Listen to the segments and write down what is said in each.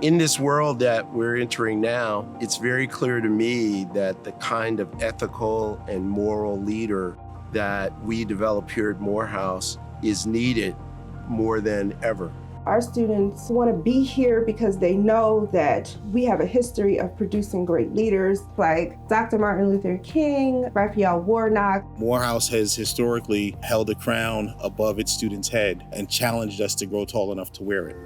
In this world that we're entering now, it's very clear to me that the kind of ethical and moral leader that we develop here at Morehouse is needed more than ever. Our students want to be here because they know that we have a history of producing great leaders like Dr. Martin Luther King, Raphael Warnock. Morehouse has historically held a crown above its students' head and challenged us to grow tall enough to wear it.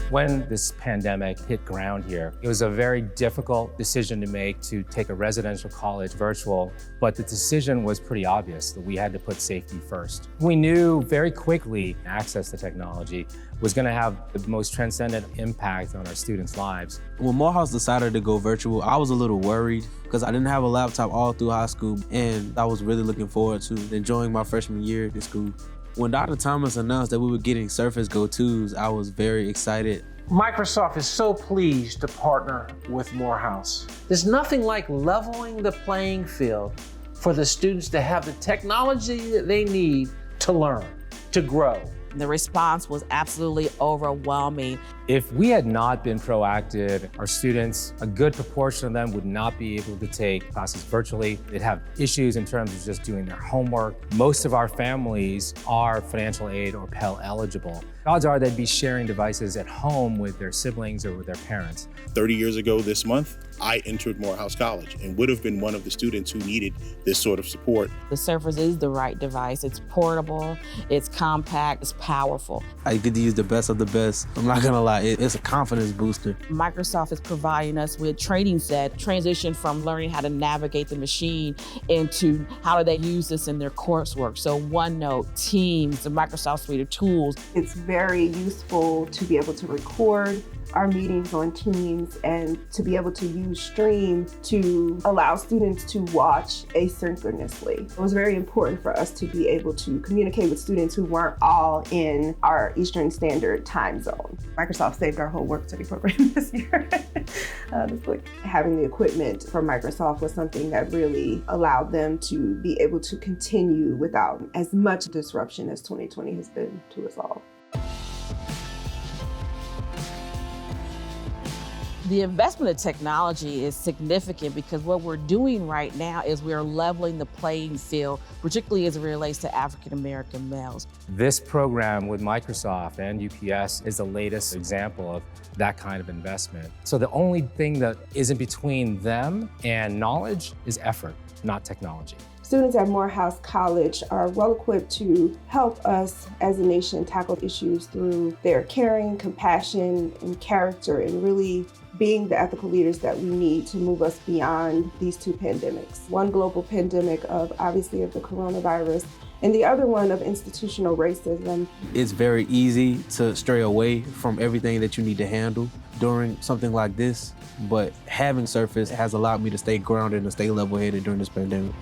When this pandemic hit ground here, it was a very difficult decision to make to take a residential college virtual, but the decision was pretty obvious that we had to put safety first. We knew very quickly access to technology was going to have the most transcendent impact on our students' lives. When Morehouse decided to go virtual, I was a little worried because I didn't have a laptop all through high school, and I was really looking forward to enjoying my freshman year at school. When Dr. Thomas announced that we were getting Surface Go 2s, I was very excited. Microsoft is so pleased to partner with Morehouse. There's nothing like leveling the playing field for the students to have the technology that they need to learn, to grow. The response was absolutely overwhelming. If we had not been proactive, our students, a good proportion of them would not be able to take classes virtually. They'd have issues in terms of just doing their homework. Most of our families are financial aid or Pell eligible. Odds are they'd be sharing devices at home with their siblings or with their parents. 30 years ago this month, I entered Morehouse College and would have been one of the students who needed this sort of support. The Surface is the right device. It's portable, it's compact, it's powerful. I get to use the best of the best. I'm not gonna lie, it's a confidence booster. Microsoft is providing us with training set, transition from learning how to navigate the machine into how do they use this in their coursework. So OneNote, Teams, the Microsoft suite of tools. It's very useful to be able to record our meetings on Teams and to be able to use Stream to allow students to watch asynchronously. It was very important for us to be able to communicate with students who weren't all in our Eastern Standard Time zone. Microsoft saved our whole work study program this year. Having the equipment from Microsoft was something that really allowed them to be able to continue without as much disruption as 2020 has been to us all. The investment in technology is significant because what we're doing right now is we're leveling the playing field, particularly as it relates to African-American males. This program with Microsoft and UPS is the latest example of that kind of investment. So the only thing that isn't between them and knowledge is effort, not technology. Students at Morehouse College are well equipped to help us as a nation tackle issues through their caring, compassion, and character, and really being the ethical leaders that we need to move us beyond these two pandemics. One global pandemic of obviously of the coronavirus, and the other one of institutional racism. It's very easy to stray away from everything that you need to handle during something like this, but having Surface has allowed me to stay grounded and stay level-headed during this pandemic.